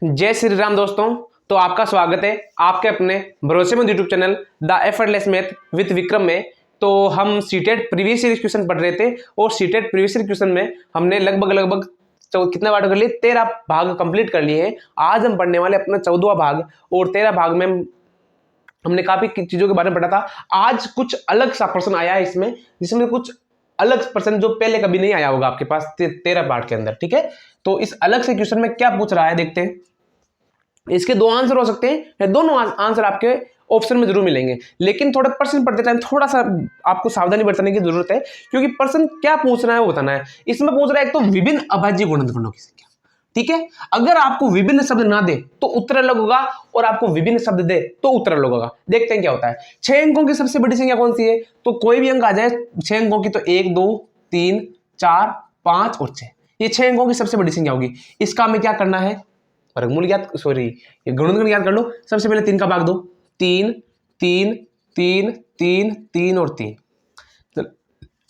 जय श्री राम दोस्तों। तो आपका स्वागत है आपके अपने भरोसेमंद YouTube channel the effortless math with Vikram में। तो हम सीटेट प्रीवियस ईयर क्वेश्चन पढ़ रहे थे और सीटेट प्रीवियस ईयर क्वेश्चन में हमने लगभग कितने पार्ट कर लिए, 13 भाग कंप्लीट कर लिए हैं। आज हम पढ़ने वाले अपना 14वां भाग और 13 भाग में हमने काफी चीजों के बारे में पढ़ा था। आज कुछ अलग सा प्रश्न आया है इसमें, जिसमें कुछ अलग प्रश्न जो पहले कभी नहीं आया होगा आपके पास 13 पार्ट के अंदर। ठीक है, तो इस अलग से क्वेश्चन में क्या पूछ रहा है देखते हैं। इसके दो आंसर हो सकते हैं, दोनों आंसर आपके ऑप्शन में जरूर मिलेंगे, लेकिन थोड़ा प्रश्न पढ़ते टाइम थोड़ा सा आपको सावधानी बरतने की जरूरत है, क्योंकि प्रश्न क्या पूछ रहा है वो बताना है। इसमें पूछ रहा है एक तो विभिन्न अभाज्य गुणनखंडों की संख्या। ठीक है, अगर आपको विभिन्न शब्द ना दे तो उत्तर अलग होगा, और आपको विभिन्न शब्द दे तो उत्तर अलग होगा। देखते हैं क्या होता है। 6 अंकों की सबसे बड़ी संख्या कौन सी है? तो कोई भी अंक आ जाए 6 अंकों की, तो 1 2 3 4 5 और 6, ये 6 अंकों की सबसे बड़ी संख्या होगी। इसका हमें क्या करना है? वर्गमूल ज्ञात, सॉरी ये गुणनखंड याद कर लो। सबसे पहले 3 का भाग दो, 3 3 3 3 3 और 3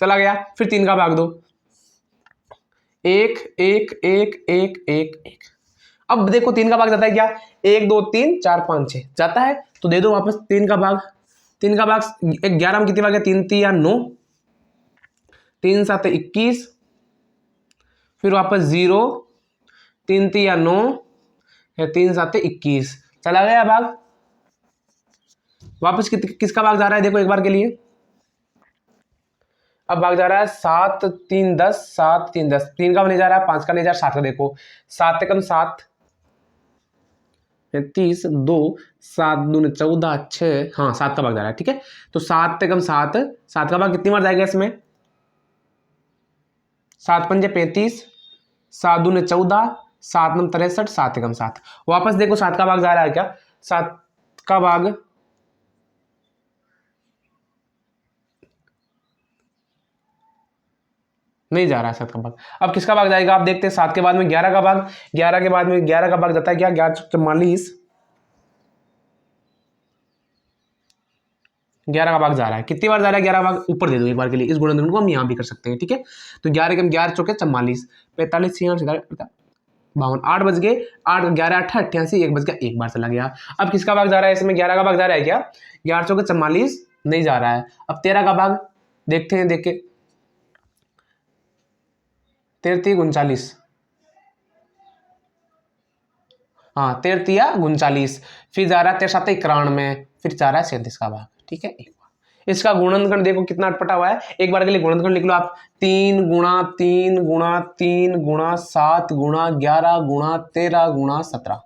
चला गया। फिर 3 का भाग दो, 1 1 1 1 1 1। अब देखो 3 का भाग जाता है क्या? 1 2 3 4 5 6 जाता है, तो दे दो वापस 3 का भाग। 3 का भाग 11 में कितनी भाग है? 3 3 या 9, 3 7 21, फिर वापस 0, 3 3 या 9, 3 7 21 चला गया भाग। वापस किसका भाग जा रहा है देखो एक बार के लिए। अब भाग जा रहा है 7 3 10, 7 3 10, 3 का नहीं जा रहा है, 5 का नहीं जा रहा, 7 का देखो। 7 कम 7 30, 2 7 2 14 6, हाँ 7 का भाग जा रहा है। ठीक है, तो 7 कम 7, 7 का भाग कितनी बार जाएगा इसमें? 7 5 35, 7 2 14, 7 9 63, 7 एकम 7। वापस देखो 7 का भाग जा रहा है क्या? 7 का भाग नहीं जा रहा है, 7 का भाग। अब किसका भाग जाएगा आप देखते हैं। 7 के बाद में 11 का भाग, 11 के बाद में 11 का भाग जाता है क्या? 11 11 का भाग जा रहा है। कितनी बार जा रहा है 11 का भाग? ऊपर दे दो एक बार के लिए। इस गुणनखंड को हम यहां भी कर सकते हैं। ठीक है, तो 11 के 11 चौके 44, 45 46 52, 8 बज गए, 8 11 8 88, 1 बज गया, एक बार चला गया। अब किसका भाग जा रहा है इसमें? 11 का भाग जा रहा है क्या? 11 चौके 44 नहीं जा रहा है। अब 13 का भाग देखते हैं, देख के 13 39, हाँ 13 39, फिर जा रहा है 13 91, फिर जा रहा है 37 का भाग। ठीक है, एक बार इसका गुणनखंड देखो कितना अटपटा हुआ है। एक बार के लिए गुणनखंड लिख लो आप। 3 गुणा 3 गुणा 3 गुणा 7 गुणा 11 गुणा 13 गुणा 17।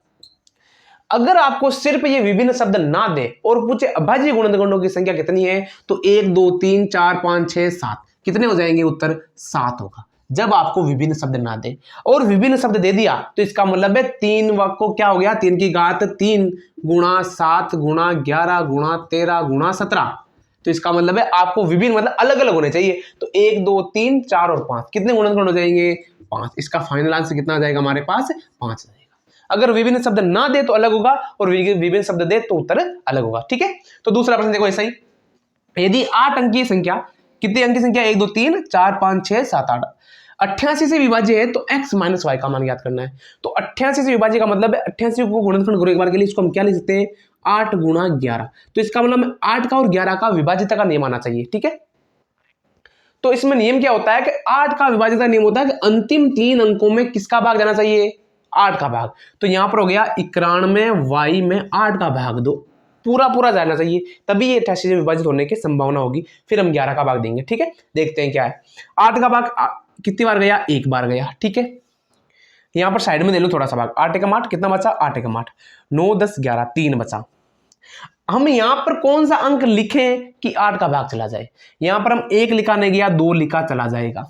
अगर आपको सिर्फ ये विभिन्न शब्द ना दे और पूछे अभाज्य गुणनखंडों की संख्या कितनी है, तो 1 2 3 4 5 6 7 कितने हो जाएंगे? उत्तर 7 होगा। जब आपको विभिन्न शब्द ना दे और विभिन्न शब्द दे दिया, तो इसका मतलब है 3 को क्या हो गया? 3 की घात 3 गुणा 7 गुणा 11 गुणा 13 गुणा 17। तो इसका मतलब है आपको विभिन्न मतलब अलग अलग होने चाहिए। तो 1 2 3 4 और 5 कितने गुणनखंड हो जाएंगे? 5। इसका फाइनल आंसर कितना आ जाएगा हमारे पास? 5 जाएगा। अगर विभिन्न शब्द ना दे तो अलग होगा, और विभिन्न शब्द दे तो उत्तर अलग होगा। ठीक है, तो दूसरा प्रश्न देखो ऐसा ही। यदि 8 अंक की संख्या, कितने अंक की संख्या? 1 2 3 4 5 6 7 8 88 से विभाज्य है, तो x माइनस वाई का मान ज्ञात करना है। तो 88 से विभाज्य का मतलब है 88 को गुणनखंड करो एक बार के लिए। इसको हम क्या लिख सकते हैं? 8 गुणा 11। तो इसका मतलब 8 का और 11 का विभाज्यता का नियम आना चाहिए। ठीक है, तो इसमें नियम क्या होता है कि 8 का विभाज्यता नियम होता है कि अंतिम 3 अंकों में किसका भाग जाना चाहिए? 8 का भाग। तो यहां पर हो गया 91 y में 8 का भाग दो, पूरा जाना चाहिए, तभी ये 88 से विभाजित होने की संभावना होगी। फिर हम 11 का भाग देंगे। ठीक है, देखते हैं क्या है। 8 का भाग कितनी बार गया? एक बार गया। ठीक है, यहां पर साइड में दे लो थोड़ा सा भाग। 8 एकम 8 कितना बचा? 8 एकम 8, 9 10 11 3 बचा। हम यहां पर कौन सा अंक लिखें कि 8 का भाग चला जाए? यहां पर हम 1 लिखा नहीं गया, 2 लिखा चला जाएगा।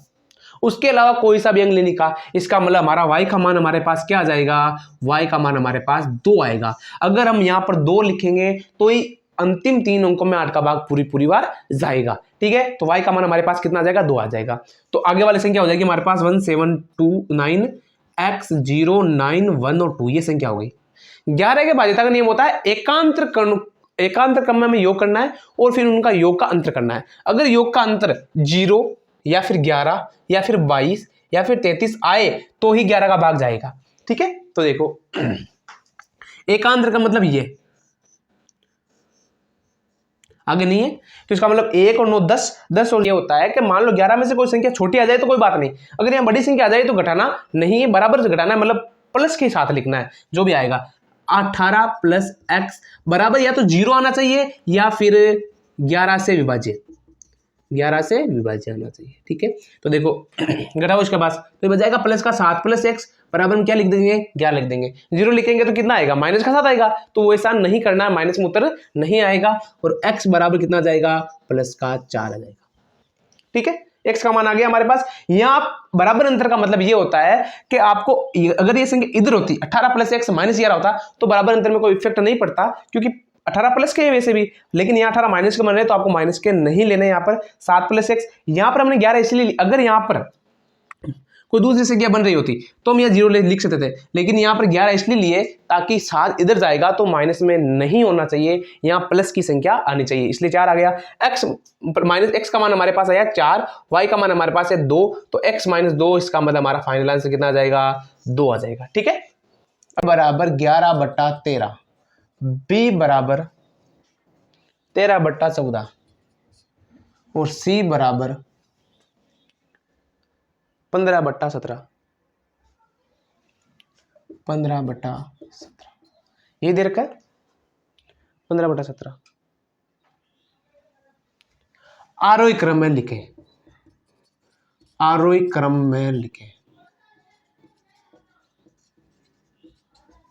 उसके अलावा कोई सा भी अंक नहीं लिखा। इसका मतलब हमारा y का मान हमारे पास क्या आ जाएगा? y का मान हमारे पास 2 आएगा। अगर हम यहां पर 2 लिखेंगे तो ही अंतिम 3 अंकों में 8 का भाग पूरी बार जाएगा। ठीक है, तो y का मान हमारे पास कितना आ जाएगा? 2 आ जाएगा। तो आगे वाली संख्या हो जाएगी हमारे पास 1729 x 0 9 1 और 2, ये संख्या हो गई। 11 के भाज्यता का नियम होता है एकांतर क्रम में योग करना है और फिर उनका योग का अंतर करना है। अगर योग का अंतर 0 या फिर 11 या फिर 22 या फिर 33 आए तो ही 11 का भाग जाएगा। ठीक है, तो देखो एकांतर का मतलब ये आगे नहीं है, तो इसका मतलब 1 और 9 10, 10 और ये होता है कि मान लो 11 में से कोई संख्या छोटी आ जाए तो कोई बात नहीं, अगर यहाँ बड़ी संख्या आ जाए तो घटाना नहीं है, बराबर से घटाना है, मतलब प्लस के साथ लिखना है जो भी आएगा। 18 प्लस एक्स बराबर या तो 0 आना चाहिए या फिर 11 से विभाजित, 11 से विभाज्य आना चाहिए। ठीक है, तो देखो घटाओ इसके पास, तो बच जाएगा प्लस का 7 प्लस एक्स बराबर में क्या लिख देंगे 11 लिख देंगे। 0 लिखेंगे तो कितना आएगा माइनस का 7 आएगा, तो वो ऐसा नहीं करना है, माइनस में उत्तर नहीं आएगा, और x बराबर कितना जाएगा प्लस का 4 आ जाएगा। ठीक है, x का मान आ गया हमारे पास। यहाँ बराबर अंतर का मतलब ये होता है कि आपको अगर ये संख्या इधर होती 18 प्लस एक्स माइनस 11 होता तो बराबर अंतर में कोई इफेक्ट नहीं पड़ता, क्योंकि 18 प्लस के वैसे भी, लेकिन यहाँ 18 माइनस के बन रहे तो आपको माइनस के नहीं लेने। यहाँ पर 7 प्लस एक्स, यहाँ पर हमने 11 इसलिए ली, अगर यहाँ पर कोई दूसरी संख्या बन रही होती तो हम यहाँ 0 लिख सकते थे, लेकिन यहाँ पर 11 इसलिए लिए ताकि 7 इधर जाएगा तो माइनस में नहीं होना चाहिए, यहाँ प्लस की संख्या आनी चाहिए, इसलिए 4 आ गया। x माइनस एक्स का मान हमारे पास आया 4, y का मान हमारे पास है 2, तो x माइनस 2, इसका मतलब हमारा फाइनल आंसर कितना आ जाएगा 2 आ जाएगा। ठीक है, बराबर 11/13, b बराबर 13/14 और c बराबर 15/17, 15/17 ये दे रखा है 15/17। आरोही क्रम में लिखे, आरोही क्रम में लिखे,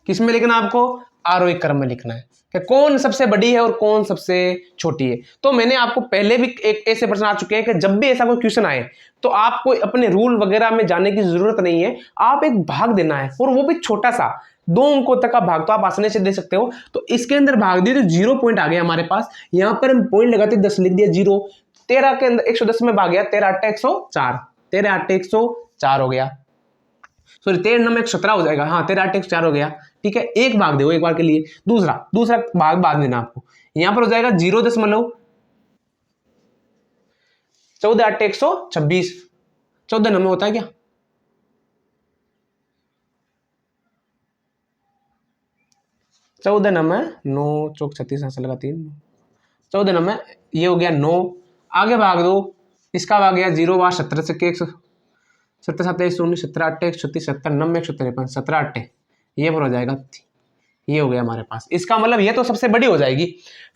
किसमें लिखना आपको आरोही क्रम में लिखना है कि कौन सबसे बड़ी है और कौन सबसे छोटी है। तो मैंने आपको पहले भी एक ऐसे प्रश्न आ चुके हैं कि जब भी ऐसा कोई क्वेश्चन आए तो आपको अपने रूल वगैरह में जाने की जरूरत नहीं है, आप एक भाग देना है, और वो भी छोटा सा 2 अंकों तक का भाग तो आप आसानी से दे सकते हो। तो इसके अंदर भाग दिए तो 0 पॉइंट आ गया हमारे पास, यहां पर हम पॉइंट लगाते 10 लिख दिया 0, 13 के अंदर 110 में भाग गया 13 8 104, 13 8 104 हो गया, सॉरी 13 9 117 हो जाएगा, हाँ 13 8 104 हो गया। ठीक है, एक भाग दो एक बार के लिए, दूसरा भाग बाद देना आपको, यहां पर हो जाएगा 0.14 8 126, 14 नंबर होता है क्या 14 नंबर 9 चौक 36 हासिल लगा 3, 14 नंबर ये हो गया 9, आगे भाग दो, इसका भाग गया 0 बार 17 से 17 7 19 17 8 136 70 9 153 17 8 ये पर हो जाएगा, ये हो गया हमारे पास। इसका मतलब ये तो सबसे बड़ी हो जाएगी।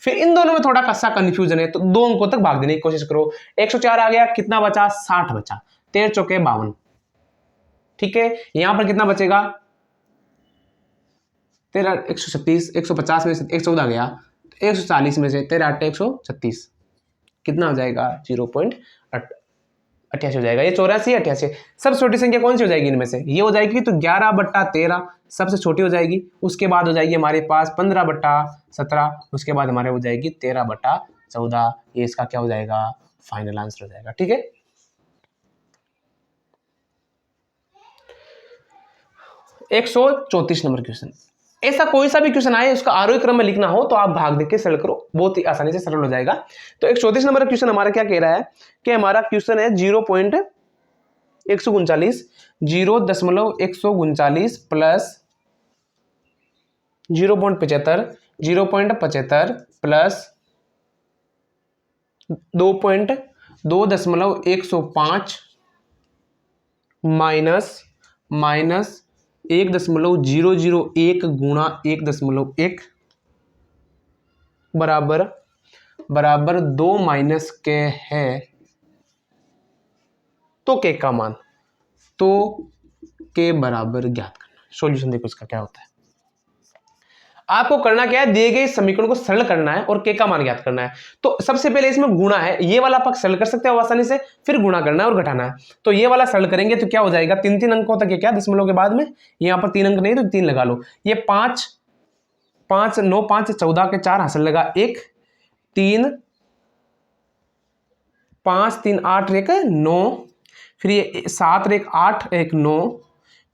फिर इन दोनों में थोड़ा कस्सा कंफ्यूजन है, तो 2 अंकों तक भाग देने की कोशिश करो। 104 आ गया, कितना बचा 60 बचा, 13 चौके 52। ठीक है, यहां पर कितना बचेगा 13 136, 150 में से 114 आ गया, 140 में से 13 8 136 कितना हो जाएगा 0.88 हो जाएगा। ये 84 88 सबसे छोटी संख्या कौन सी हो जाएगी इनमें से, ये हो जाएगी, तो 11/13 सबसे छोटी हो जाएगी, उसके बाद हो जाएगी हमारे पास 15/17, उसके बाद हमारे हो जाएगी 13/14, ये इसका क्या हो जाएगा फाइनल आंसर हो जाएगा। ठीक है, एक 134 नंबर क्वेश्चन, ऐसा कोई सा भी क्वेश्चन आए उसका आरोही क्रम में लिखना हो तो आप भाग देके सरल करो, बहुत ही आसानी से सरल हो जाएगा। तो 134 नंबर का क्वेश्चन हमारा क्या कह रहा है कि हमारा क्वेश्चन है 0.139 0.139 प्लस 0.75 0.75 प्लस 2.105 माइनस 1.001 गुणा 1.1 बराबर 2 माइनस के है, तो के का मान, तो के बराबर ज्ञात करना। सॉल्यूशन देखो इसका क्या होता है, आपको करना क्या है, दिए गए समीकरण को सरल करना है और के का मान ज्ञात करना है। तो सबसे पहले इसमें गुणा है, ये वाला पक्ष सरल कर सकते हो आसानी से, फिर गुणा करना है और घटाना है। तो ये वाला सरल करेंगे तो क्या हो जाएगा 3 अंकों तक, ये क्या दशमलव के बाद में, यहाँ पर 3 अंक नहीं तो 3 लगा लो, ये 5 5 9 5 14 के 4 हासिल लगा 1 3 5 3 8 1 9, फिर ये 7 1 8 1 9,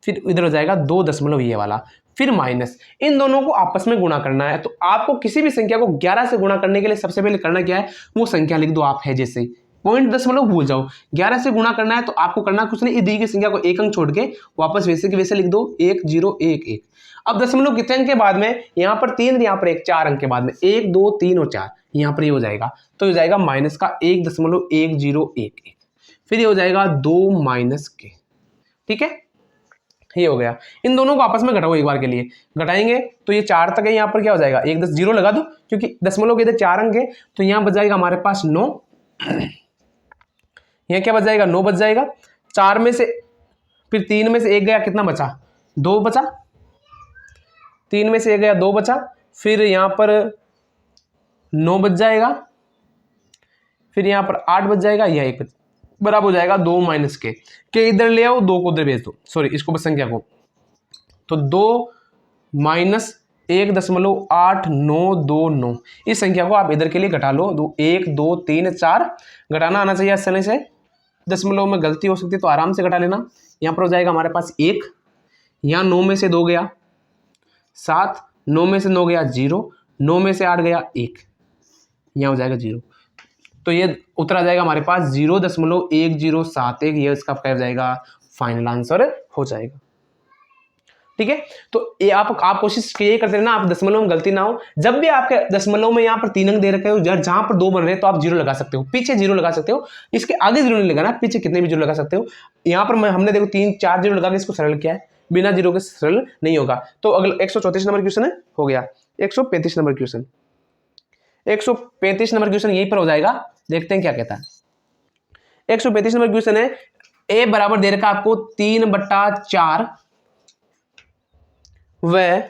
फिर इधर हो जाएगा 2 दशमलव ये वाला, फिर माइनस, इन दोनों को आपस में गुणा करना है। तो आपको किसी भी संख्या को 11 से गुणा करने के लिए सबसे पहले करना क्या है, वो संख्या लिख दो आप है जैसे, पॉइंट दशमलव भूल जाओ, 11 से गुणा करना है तो आपको करना कुछ नहीं, दी गई संख्या को एक अंक छोड़ के वापस वैसे की वैसे लिख दो 1011। अब दशमलव कितने अंक के बाद में, यहाँ पर 3, यहाँ पर 1, 4 अंक के बाद में 1 2 3 और 4, यहाँ पर ये हो जाएगा, तो हो जाएगा माइनस का 1.1011, फिर ये हो जाएगा 2 माइनस के। ठीक है, ये हो गया। इन दोनों को आपस में घटाओ एक बार के लिए, घटाएंगे तो ये 4 तक है, यहाँ पर क्या हो जाएगा 1 10 जीरो लगा दो, क्योंकि दशमलव के इधर 4 अंक है, तो यहाँ बच जाएगा हमारे पास 9, यहाँ क्या बच जाएगा 9 बच जाएगा। 4 में से फिर 3 में से 1 गया, कितना बचा 2 बचा, 3 में से 1 गया 2 बचा, फिर यहाँ पर 9 बच जाएगा, फिर यहाँ पर 8 बच जाएगा, यह 1 बराबर हो जाएगा 2 माइनस के इधर ले आओ, 2 को उधर भेज दो, सॉरी इसको बस संख्या को, तो 2 माइनस 1.8929, इस संख्या को आप इधर के लिए घटा लो, 1 2 3 4 घटाना आना चाहिए आसानी से, दशमलव में गलती हो सकती है तो आराम से घटा लेना। यहाँ पर हो जाएगा हमारे पास 1, यहाँ 9 में से 2 गया 7, 9 में से 9 गया 0, 9 में से 8 गया 1, यहाँ हो जाएगा 0, तो ये उत्तर आ जाएगा हमारे पास 0.1071, ये इसका क्या हो जाएगा फाइनल आंसर हो जाएगा। ठीक है, तो ये आप कोशिश ये करते रहना, आप दशमलव में गलती ना हो। जब भी आपके दशमलव में यहाँ पर 3 अंक दे रखे हो, जहां पर 2 बन रहे हैं तो आप 0 लगा सकते हो, पीछे 0 लगा सकते हो, इसके आगे 0 नहीं लगाना, पीछे कितने भी 0 लगा सकते हो। यहाँ पर हमने देखो 3 4 0 लगा के इसको सरल किया है, बिना 0 के सरल नहीं होगा। तो अगला 134 नंबर क्वेश्चन है, हो गया 135 नंबर क्वेश्चन, 135 नंबर क्वेश्चन यहीं पर हो जाएगा, देखते हैं क्या कहता है। 135 नंबर क्वेश्चन है, ए बराबर दे रखा आपको 3/4 व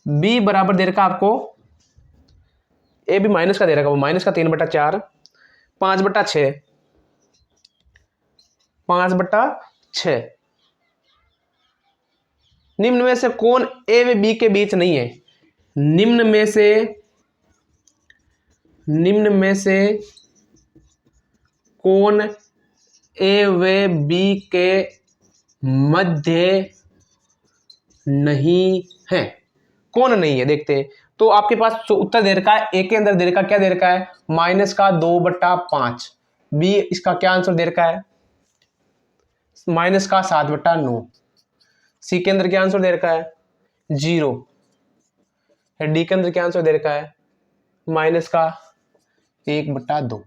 बी बराबर दे रखा आपको, ए भी माइनस का दे रखा, वो माइनस का 3/4, 5/6, 5/6, निम्न में से कौन ए व बी के बीच नहीं है, निम्न में से कौन ए व बी के मध्य नहीं है, कौन नहीं है देखते हैं। तो आपके पास जो उत्तर दे रखा है, ए के अंदर दे रखा क्या दे रखा है, माइनस का 2/5, बी इसका क्या आंसर दे रखा है, माइनस का 7/9, सी के अंदर क्या आंसर दे रखा है 0, डी के अंदर क्या आंसर दे रखा है माइनस का 1/2।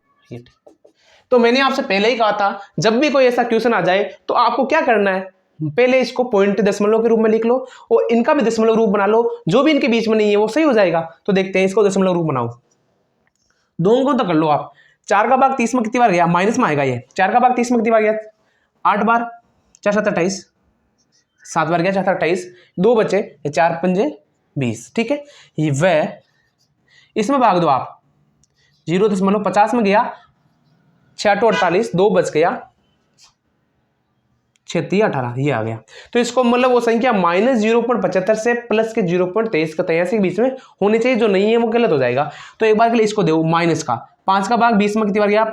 तो मैंने आपसे पहले ही कहा था, जब भी कोई ऐसा क्वेश्चन आ जाए तो आपको क्या करना है, पहले इसको पॉइंट दशमलव के रूप में लिख लो और इनका भी दशमलव रूप बना लो, जो भी इनके बीच में नहीं है वो सही हो जाएगा। तो देखते हैं, इसको दशमलव रूप बनाओ, 2 अंकों तक कर लो आप। 4 का भाग 30 में कितनी बार गया, माइनस में आएगा ये, 4 का भाग 30 में कितनी बार गया 8 बार, 4 7 28, 7 बार गया 4 28, 2 बचे, 4 5 20। ठीक है, ये वह इसमें भाग दो आप, 0.50 में गया, 6 8 48, 2 बच गया, 36 18, ये आ गया। तो इसको मतलब वो संख्या -0.75 से प्लस के 0.23 का 83 के बीच में होनी चाहिए, जो नहीं है वो गलत हो जाएगा। तो एक बार के लिए इसको दो माइनस का, 5 का भाग 20 में कितनी बार गया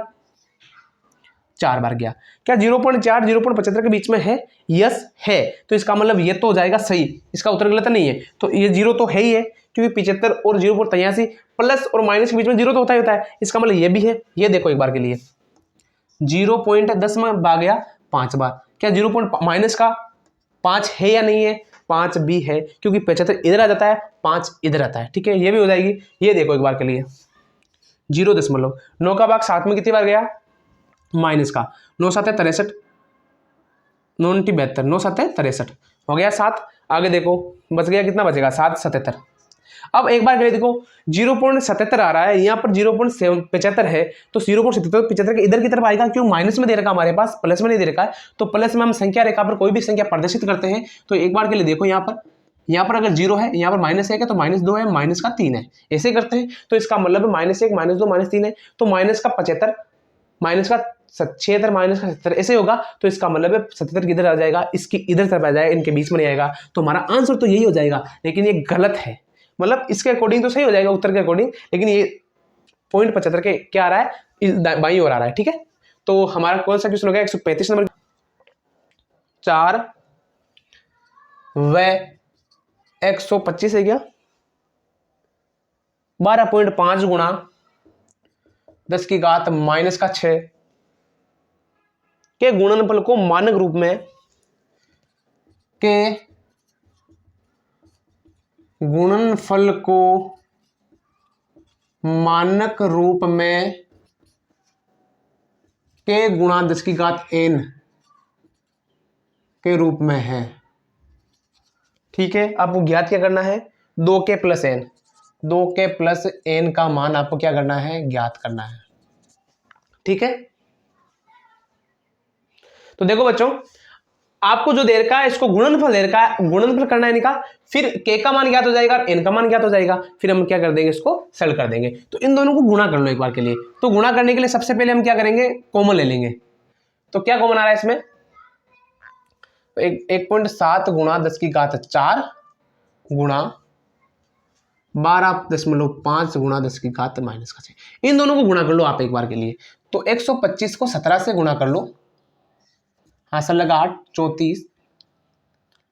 4 बार गया, क्या 0.4 0.75 के बीच में है, यस है, तो इसका मतलब ये तो हो जाएगा सही, इसका उत्तर गलत नहीं है। तो ये 0 तो है ही है, क्योंकि 75 और 0.83 प्लस और माइनस के बीच में 0 तो होता ही होता है, इसका मतलब ये भी है। ये देखो एक बार के लिए 0.10 में भाग गया 5 बार, क्या 0. माइनस का 5 है या नहीं है, 5 भी है, क्योंकि 75 इधर आ जाता है, 5 इधर आता है। ठीक है, ये भी हो जाएगी। ये देखो एक बार के लिए 0.9 का भाग 7 में कितनी बार गया माइनस का, 9 7 63, 9 72, 9 7 63 हो गया 7। आगे देखो बच गया कितना बचेगा 7 77। अब एक बार के लिए देखो 0.77 आ रहा है, यहाँ पर 0.75 है, तो 0.75 के इधर की तरफ आएगा, क्यों माइनस में दे रखा हमारे पास, प्लस में नहीं दे रखा है। तो प्लस में हम संख्या रेखा पर कोई भी संख्या प्रदर्शित करते हैं। तो एक बार के लिए देखो यहाँ पर अगर 0 है, यहाँ पर -1 है, तो -2 है, माइनस का 3 है, ऐसे करते हैं। तो इसका मतलब -1 -2 -3 है, तो माइनस का 75, माइनस का 76, माइनस का 70, ऐसे होगा। तो इसका मतलब 77 किधर आ जाएगा, इसकी इधर तरफ आ जाएगा, इनके बीच में नहीं आएगा। तो हमारा आंसर तो यही हो जाएगा, लेकिन ये गलत है। मतलब इसके अकॉर्डिंग तो सही हो जाएगा उत्तर के अकॉर्डिंग, लेकिन ये 0.75 के क्या आ रहा है, बाईं ओर आ रहा है। ठीक है, तो हमारा कौन सा क्वेश्चन हो गया 135 नंबर, 4 व 125 है क्या, 12.5 गुणा 10 की घात -6 के गुणनफल को मानक रूप में के गुणा 10 की घात n के रूप में है। ठीक है, आपको ज्ञात क्या करना है, 2 के प्लस n का मान आपको क्या करना है, ज्ञात करना है। ठीक है, तो देखो बच्चों, आपको जो दे रखा है इसको गुणनफल दे रखा है, गुणनफल करना है इनका, फिर k का मान ज्ञात हो जाएगा, n का मान ज्ञात हो जाएगा, फिर हम क्या कर देंगे, इसको सरल कर देंगे। तो इन दोनों को गुणा कर लो एक बार के लिए। तो गुणा करने के लिए सबसे पहले हम क्या करेंगे, कॉमन ले लेंगे। तो क्या कॉमन आ रहा है इसमें, 1.7 गुणा 10 की घात 4 गुणा 12.5 गुणा 10 की घात -6। इन दोनों को गुणा कर लो आप एक बार के लिए। तो 125 को 17 से गुणा कर लो, हासिल लगा 8, 34,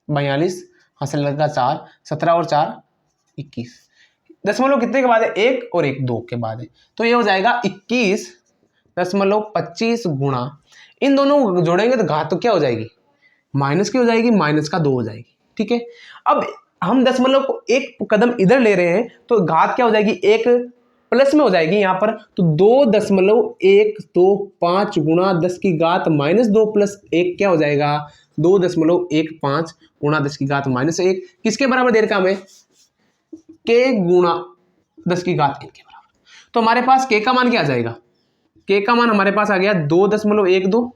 42, हासिल लगा 4, 17 और 4 21। दशमलव कितने के बाद है, 1 और 1 2 के बाद है। तो ये हो जाएगा 21.25 गुणा, इन दोनों को जोड़ेंगे तो घात तो क्या हो जाएगी, माइनस की हो जाएगी, -2 हो जाएगी। ठीक है, अब हम दशमलव को एक कदम इधर ले रहे हैं तो घात क्या हो जाएगी, 1 प्लस में हो जाएगी यहाँ पर। तो 2.125 गुणा 10 की घात -2 प्लस 1 क्या हो जाएगा, 2.15 गुणा 10 की घात -1 किसके बराबर दे रखा हमें, k गुणा 10 की घात n के बराबर। तो हमारे पास k का मान क्या आ जाएगा, k का मान हमारे पास आ गया 2.12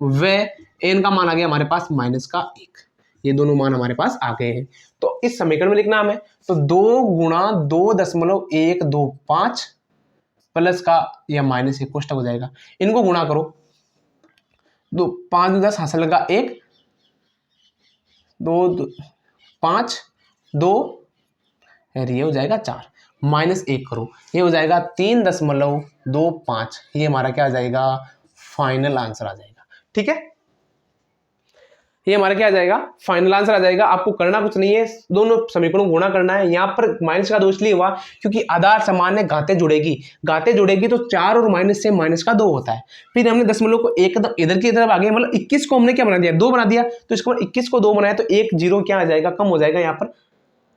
व n का मान आ गया हमारे पास -1। ये दोनों मान हमारे पास आ गए हैं। तो इस समीकरण में लिखना हमें, तो 2 गुणा 2.125 प्लस का या -1 कोष्टक हो जाएगा, इनको गुणा करो, 5 10 हासिल लगा 1, 2 5 2 ये हो जाएगा 4, -1 करो, ये हो जाएगा 3.25। ये हमारा क्या आ जाएगा, फाइनल आंसर आ जाएगा। ठीक है, ये हमारा क्या आ जाएगा, फाइनल आंसर आ जाएगा। आपको करना कुछ नहीं है, दोनों समीकरणों को गुणा करना है। यहाँ पर माइनस का दोष लिए हुआ क्योंकि आधार समान है, घातें जुड़ेगी तो 4 और माइनस से -2 होता है। फिर हमने दशमलव को एकदम इधर की तरफ आगे, मतलब 21 को हमने क्या बना दिया, 2 बना दिया। तो इसको 21 को 2 बनाया तो 1 0 क्या आ जाएगा, कम हो जाएगा यहाँ पर।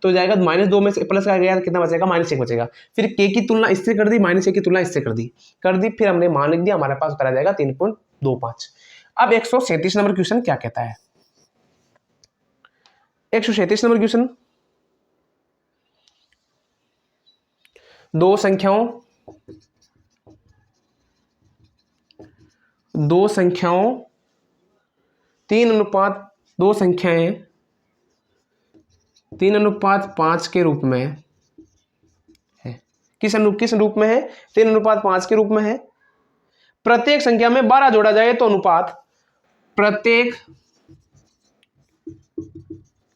तो जाएगा -2 में से प्लस का गया कितना बचेगा, -1 बचेगा। फिर k की तुलना इससे कर दी, -1 की तुलना इससे कर दी, फिर हमने मान लिख दिया, हमारे पास उत्तर आ जाएगा 3.25। अब 137 नंबर क्वेश्चन क्या कहता है, 137 नंबर क्वेश्चन, दो संख्याओं 3:2 संख्याएं 3:5 के रूप में है। किस रूप में है, 3:5 के रूप में है। प्रत्येक संख्या में 12 जोड़ा जाए तो अनुपात, प्रत्येक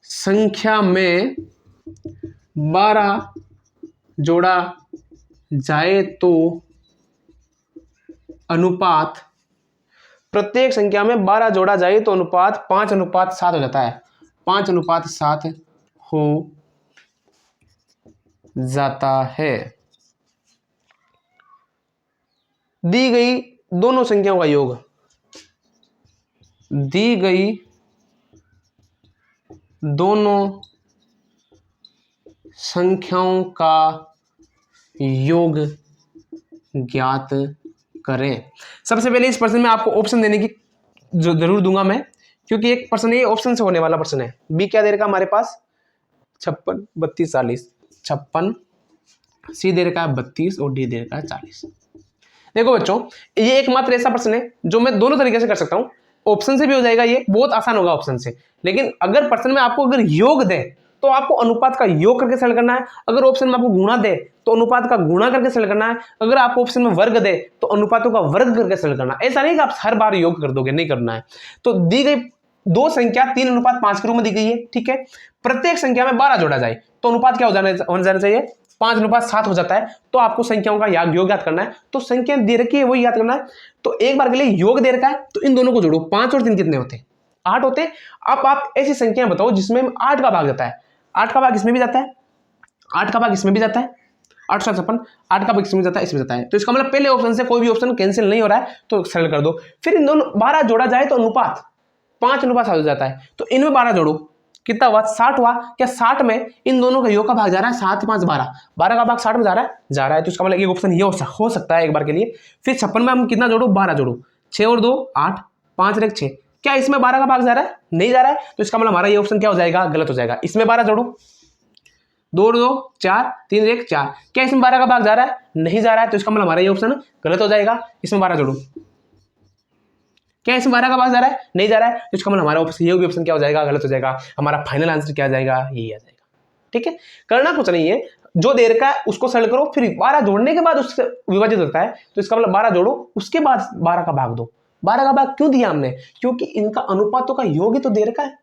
संख्या में 12 जोड़ा जाए तो अनुपात, प्रत्येक संख्या में 12 जोड़ा जाए तो अनुपात 5:7 हो जाता है, 5:7 हो जाता है। दी गई दोनों संख्याओं का योग, दी गई दोनों संख्याओं का योग ज्ञात करें। सबसे पहले इस प्रश्न में आपको ऑप्शन देने की जरूर दूंगा मैं, क्योंकि एक प्रश्न ये ऑप्शन से होने वाला प्रश्न है। बी क्या दे रखा हमारे पास, 56 32 40, 56, सी दे रखा है 32 और डी दे रखा है 40। देखो बच्चों, ये एकमात्र ऐसा प्रश्न है जो मैं दोनों तरीके से कर सकता हूं, ऑप्शन से भी हो जाएगा, ये बहुत आसान होगा ऑप्शन से। लेकिन अगर प्रश्न में आपको अगर योग दे तो आपको अनुपात का योग करके सरल करना है, अगर ऑप्शन में आपको गुणा दे तो अनुपात का गुणा करके सरल करना है, अगर आपको ऑप्शन में वर्ग दे तो अनुपातों का वर्ग करके सरल करना है। ऐसा नहीं कि आप हर बार योग कर दोगे, नहीं करना है। तो दी गई दो संख्या 3:5 के रूप में दी गई है, ठीक है। प्रत्येक संख्या में 12 जोड़ा जाए तो अनुपात क्या हो जाना चाहिए, 5:7 हो जाता है। तो आपको संख्याओं का योग याद करना है, तो संख्या दे रखी है वही याद करना है। तो एक बार के लिए योग दे रखा है तो इन दोनों को जोड़ो, 5 और 3 कितने होते हैं, 8 होते हैं। अब आप ऐसी संख्या बताओ जिसमें 8 का भाग जाता है, 8 का भाग इसमें भी जाता है, 8 का भाग इसमें भी जाता है, 8 7 56, 8 का इसमें जाता है, इसमें जाता है, तो इसका मतलब पहले ऑप्शन से कोई भी ऑप्शन कैंसिल नहीं हो रहा है, तो सरल कर दो। फिर इन दोनों 12 जोड़ा जाए तो अनुपात 5:7 हो जाता है, तो इनमें 12 जोड़ो, कितना हुआ 60 हुआ। क्या 60 में इन दोनों का योग का भाग जा रहा है, 7 5 12, 12 का भाग 60 में जा रहा है, तो इसका मतलब एक ऑप्शन ये हो सकता है एक बार के लिए। फिर 56 में हम कितना जोड़ो, 12 जोड़ो, 6 और 2 8, 5 और 1 6, क्या इसमें 12 का भाग जा रहा है, नहीं जा रहा है, तो इसका मतलब हमारा ये ऑप्शन क्या हो जाएगा, गलत हो जाएगा। इसमें 12 जोड़ो, 2 और 2 4, 3 और 1 4, क्या इसमें 12 का भाग जा रहा है, नहीं जा रहा है, तो इसका मतलब हमारा ये ऑप्शन गलत हो जाएगा। इसमें 12 जोड़ो, क्या इसमें 12 का भाग जा रहा है, नहीं जा रहा है, तो इसका मतलब हमारा ऑप्शन, ये भी ऑप्शन क्या हो जाएगा, गलत हो जाएगा। हमारा फाइनल आंसर क्या आ जाएगा, यही आ जाएगा। ठीक है, करना कुछ नहीं है, जो दे रखा है उसको सरल करो, फिर 12 जोड़ने के बाद उससे विभाजित होता है, तो इसका मतलब 12 जोड़ो, उसके बाद 12 का भाग दो। 12 का भाग क्यों दिया हमने, क्योंकि इनका अनुपातों का योग ही तो दे रखा है,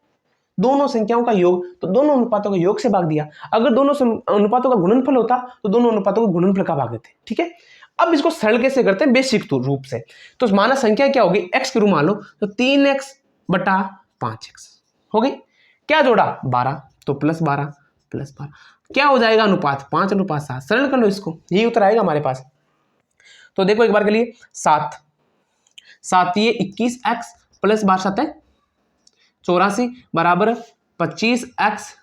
दोनों संख्याओं का योग, तो दोनों अनुपातों का योग से भाग दिया। अगर दोनों अनुपातों का गुणनफल होता तो दोनों अनुपातों को गुणनफल का भाग देते। ठीक है, अब इसको सरल कैसे करते हैं, बेसिक रूप से। तो माना संख्या क्या होगी, x के रूप मान लो, तो 3x बटा 5x हो गई, क्या जोड़ा 12, तो +12 +12, क्या हो जाएगा अनुपात 5:7। सरल कर लो इसको, यही उत्तर आएगा हमारे पास। तो देखो एक बार के लिए 7 7 ये 21x + 12 84 बराबर 25x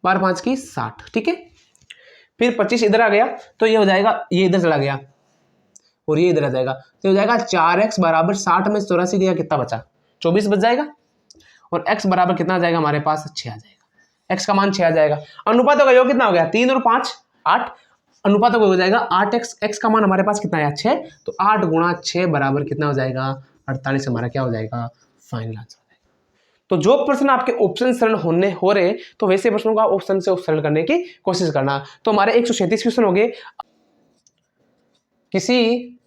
12 5 की 60। ठीक है, फिर 25 इधर आ गया तो ये हो जाएगा, ये इधर चला गया और ये इधर आ जाएगा, तो हो जाएगा 4x बराबर 60 में 84 गया, कितना बचा 24 बच जाएगा, और x बराबर कितना आ जाएगा हमारे पास 6 आ जाएगा, x का मान 6 आ जाएगा। अनुपातों का योग कितना हो गया, 3 और 5 8, अनुपातों का हो जाएगा 8x, x का मान हमारे पास कितना आया 6, तो 8 × 6 बराबर कितना हो जाएगा 48, हमारा क्या हो जाएगा फाइनल आंसर। तो जो प्रश्न आपके ऑप्शन सरल हो रहे, तो वैसे प्रश्नों का ऑप्शन से सरल करने की कोशिश करना। तो हमारे 137 क्वेश्चन हो गए। किसी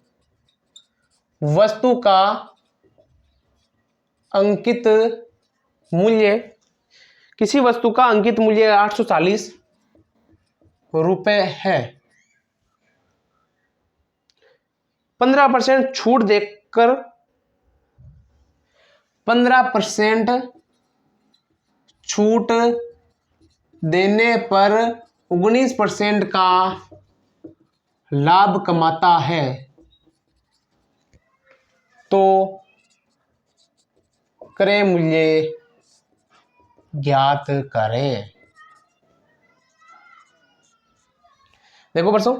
वस्तु का अंकित मूल्य, किसी वस्तु का अंकित मूल्य 840 रुपए है, 15% छूट देकर 15% छूट देने पर 19% का लाभ कमाता है, तो क्रय मूल्य ज्ञात करें। देखो बच्चों,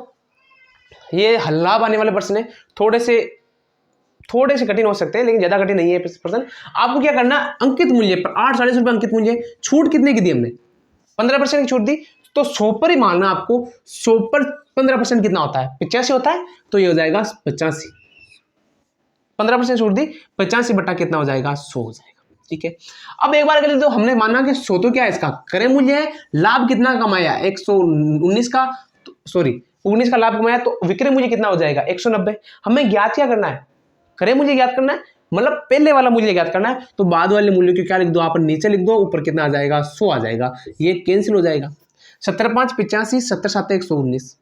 ये लाभ आने वाले प्रश्न है, थोड़े से कठिन हो सकते हैं, लेकिन ज्यादा कठिन नहीं है प्रश्न। आपको क्या करना, अंकित मूल्य पर 840 रुपए अंकित मूल्य, छूट कितने की दी हमने 15% की छूट दी, तो 100 पर ही मानना आपको, 100 पर 15% कितना होता है 85 होता है, तो ये हो जाएगा 85, 15% छूट दी, 85 बटा कितना हो जाएगा 100 हो जाएगा। ठीक है, अब एक बार के लिए तो हमने माना कि 100 तो क्या है इसका क्रय मूल्य है, लाभ कितना कमाया 119 का, सॉरी 19 का लाभ कमाया, तो विक्रय मूल्य कितना हो जाएगा 190। हमें ज्ञात क्या करना है, क्रय मूल्य ज्ञात करना है, मतलब पहले वाला मूल्य ज्ञात करना है, तो बाद वाले मूल्य को क्या लिख दो आप, नीचे लिख दो, ऊपर कितना आ जाएगा 100 आ जाएगा, ये कैंसिल हो जाएगा। 17 5 85, 17 7 119।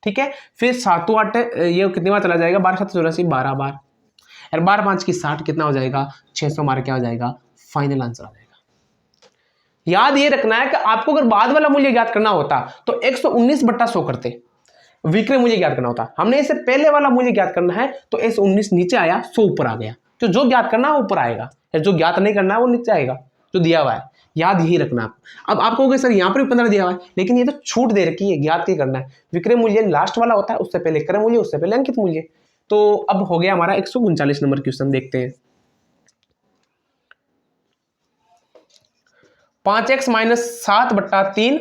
ठीक है, फिर 7 8 ये कितनी बार चला जाएगा, 12 7 84, 12 बार, और 12 5 की 60 कितना हो जाएगा 600, हमारा क्या हो जाएगा फाइनल आंसर आ जाएगा। याद ये रखना है कि आपको अगर बाद वाला मूल्य ज्ञात करना होता तो 119 बटा 100 करते, विक्रय मूल्य ज्ञात करना होता, हमने इसे पहले वाला मूल्य ज्ञात करना है, तो 119 नीचे आया 100 ऊपर आ गया, तो जो ज्ञात करना है ऊपर आएगा, जो ज्ञात नहीं करना है वो नीचे आएगा जो दिया हुआ है, याद यही रखना आपको। अब आपको कहोगे सर यहाँ पर भी 15 दिया हुआ है, लेकिन ये तो छूट दे रखी है, ज्ञात ही करना है, विक्रय मूल्य लास्ट वाला होता है, उससे पहले क्रय मूल्य, उससे पहले अंकित मूल्य। तो अब हो गया हमारा 139 नंबर क्वेश्चन, देखते हैं। 5x - 7 बट्टा 3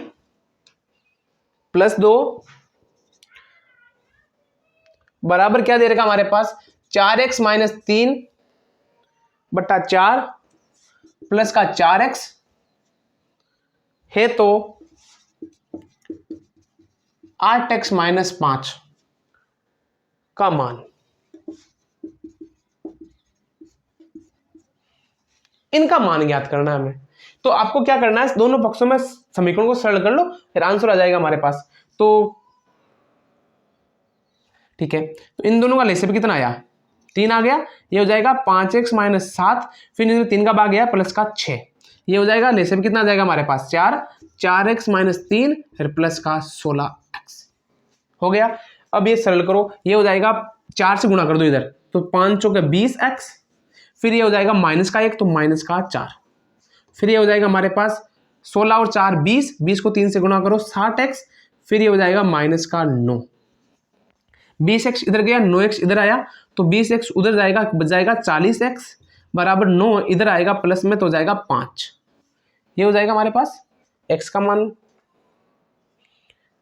+ 2 बराबर क्या दे रखा हमारे पास 4x - 3 बट्टा 4 प्लस का 4x है, तो 8x - 5 का मान, इनका मान ज्ञात करना है हमें। तो आपको क्या करना है, दोनों पक्षों में समीकरण को सरल कर लो, फिर आंसर आ जाएगा हमारे पास। तो ठीक है, तो इन दोनों का लेसे भी कितना आया 3 आ गया, ये हो जाएगा 5x - 7, फिर 3 का भाग गया प्लस का 6, ये हो जाएगा लेसे भी कितना आ जाएगा हमारे पास 4, 4x माइनस 3 फिर प्लस का 16x हो गया। अब ये सरल करो, ये हो जाएगा 4 से गुणा कर दो इधर, तो 5 चौके 20x, फिर ये हो जाएगा माइनस का 1 तो माइनस का 4, फिर ये हो जाएगा हमारे पास 16 और 4 20, 20 को 3 से गुणा करो 60x, फिर ये हो जाएगा माइनस का 9, 20x इधर गया 9x इधर आया, तो 20x उधर जाएगा बच जाएगा 40x बराबर 9 इधर आएगा प्लस में तो हो जाएगा 5, ये हो जाएगा हमारे पास x का मान।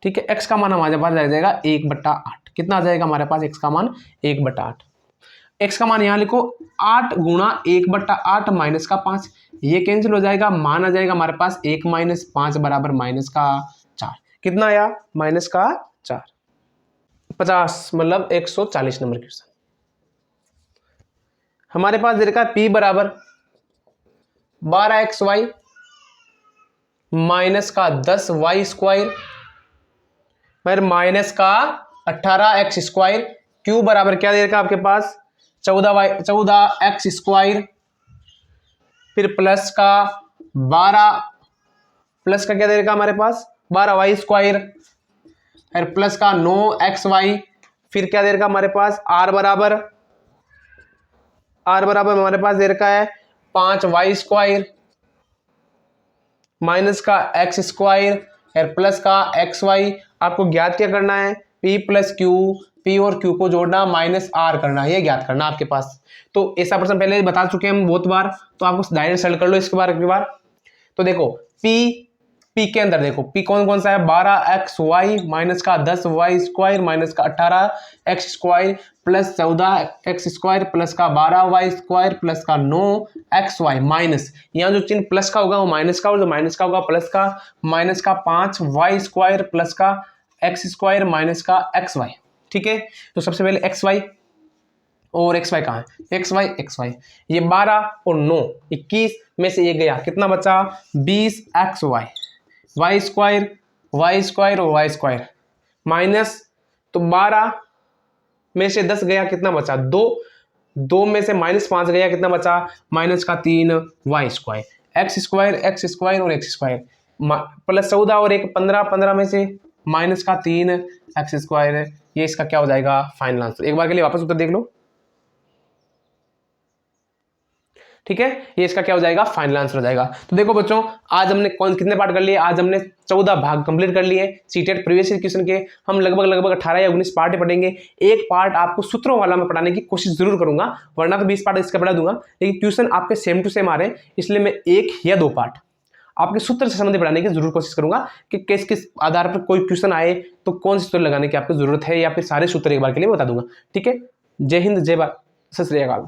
ठीक है, x का मान हमारे पास आ जाएगा 1/8। कितना आ जाएगा हमारे पास x का मान 1/8। x का मान यहाँ लिखो 8 गुणा 1/8 माइनस का 5, ये कैंसिल हो जाएगा, मान आ जाएगा हमारे पास 1 माइनस 5 बराबर माइनस का 4। कितना आया माइनस का 4। 50 मतलब 140 नंबर क्वेश्चन। हमारे पास दे रखा है p बराबर 12xy माइनस का 10y स्क्वायर फिर माइनस का 18x स्क्वायर, q बराबर क्या दे रखा है आपके पास 14x स्क्वायर, फिर प्लस का 12 प्लस का क्या दे रखा हमारे पास 12y स्क्वायर, फिर प्लस का 9xy, फिर क्या दे रखा हमारे पास r बराबर हमारे पास दे रखा है 5y स्क्वायर माइनस का x स्क्वायर फिर प्लस का xy। आपको ज्ञात क्या करना है p प्लस q, p और q को जोड़ना माइनस r करना है, ये ज्ञात करना आपके पास। तो ऐसा प्रश्न पहले बता चुके हैं हम बहुत बार, तो आपको डायरेक्ट सॉल्व कर लो इसके बार एक बार। तो देखो p के अंदर देखो p कौन कौन सा है 12xy माइनस का 10y स्क्वायर माइनस का 18x square plus 14x square plus का 12y स्क्वायर प्लस का 9xy माइनस यहाँ जो चिन्ह प्लस का होगा वो माइनस का और जो माइनस का होगा प्लस का, माइनस का 5y स्क्वायर प्लस का x स्क्वायर माइनस का xy। ठीक है, तो सबसे पहले xy और xy कहाँ है xy ये 12 और 9 21 में से ये गया, कितना बचा 20xy y स्क्वायर और y स्क्वायर माइनस, तो 12 में से 10 गया कितना बचा 2 में से माइनस 5 गया कितना बचा माइनस का 3y स्क्वायर x स्क्वायर और x स्क्वायर प्लस 14 और 1 15 में से माइनस का 3x स्क्वायर, ये इसका क्या हो जाएगा फाइनल आंसर। एक बार के लिए वापस उत्तर देख लो। ठीक है, ये इसका क्या हो जाएगा फाइनल आंसर हो जाएगा। तो देखो बच्चों, आज हमने कितने पार्ट कर लिए, आज हमने 14 भाग कंप्लीट कर लिए सीटेट प्रीवियस ईयर क्वेश्चन के। हम लगभग 18 या 19 पार्ट पढ़ेंगे। एक पार्ट आपको सूत्रों वाला मैं पढ़ाने की कोशिश जरूर करूंगा, वरना तो 20 पार्ट इसका पढ़ा दूंगा, लेकिन ट्यूशन आपके सेम टू सेम आ रहे हैं, इसलिए मैं 1 या 2 पार्ट आपके सूत्र से संबंधित पढ़ाने की जरूर कोशिश करूंगा कि किस आधार पर कोई क्वेश्चन आए तो कौन से सूत्र लगाने की आपको जरूरत है, या फिर सारे सूत्र एक बार के लिए बता दूंगा। ठीक है, जय हिंद, जय भारत, सत श्री अकाल।